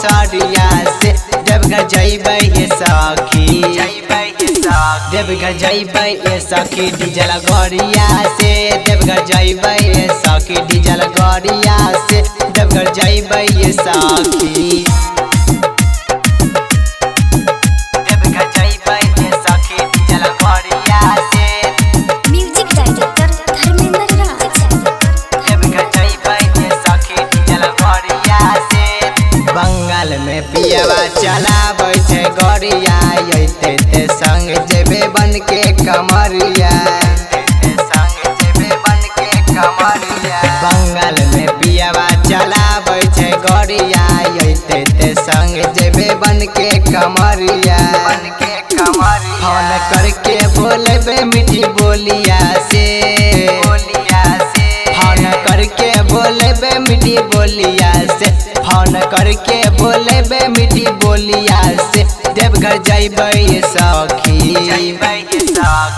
सरिया से देवघर जइबै ये सखी देवघर जइबै ये सखी डीजल गड़िया से देवघर जइबै ये सखी डीजल गड़िया से देवघर जइबै ये सखी देवघर जइबै ये सखी डीजल गड़िया से म्यूजिक डायरेक्टर धर्मेंद्र राज। देवघर जइबै ये सखी डीजल गड़िया से बंगाल में पियवा चलाबै छै गड़िया अइते ते संग जेबे बन के कमरिया बंगाल में पियवा चलाबै छै गड़िया अइते ते संग जेबे बन के कमरिया फोन करके बोलेबे मीठी बोलिया से फोन करके बोलेबे मीठी बोलिया से फोन करके बोलेबे मीठी बोलिया से देवघर जइबै ये सखी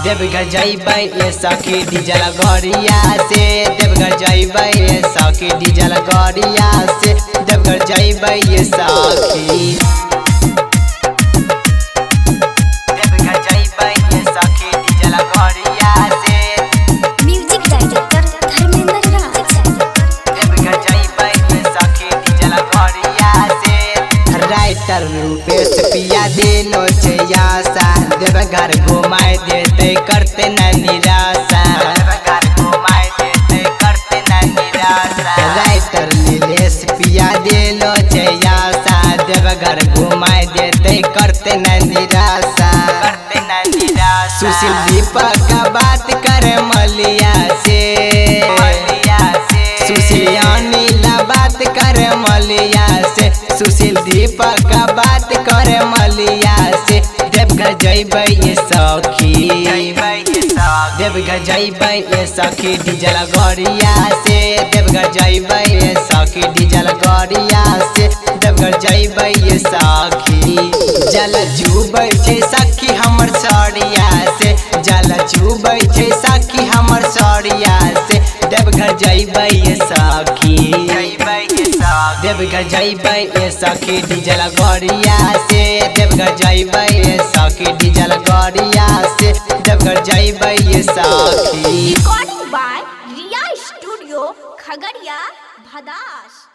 देवघर जइबै ये सखी डीजल गड़िया से देवघर जइबै ये सखी डीजल गड़िया से देवघर जइबै ये सखी देवघर जइबै ये सखी डीजल गड़िया से म्यूजिक डायरेक्टर धर्मेंद्र राज। देवघर जइबै ये सखी डीजल गड़िया से राइटर रूपेश पिया देलो छै आशा देवघर घुमाए देते करते न निराशा राइटर नीलेश पिया देलो छै आशा देवघर घुमाए देते करते न निराशा सुशील दीपक का बात करे मलिया से सुशील अनिल बात करे मलिया से सुशील दीपक का बात करे मलिया से देवघर जइबै ये सखी देवघर जइबै ये सखी डीजल गड़िया से देवघर जइबै ये सखी डीजल गड़िया से देवघर जइबै ये सखी जल चुबै छै सखी हमर सरिया से जल चुबै छै सखी हमर सरिया से देवघर जइबै ये सखी देवघर जइबै ये सखी डीजल गड़िया से देवघर जइबै ये सखी डीजल गड़िया से देवघर जइबै ये सखी। Recording by Riya studio Khagaria Bhadas.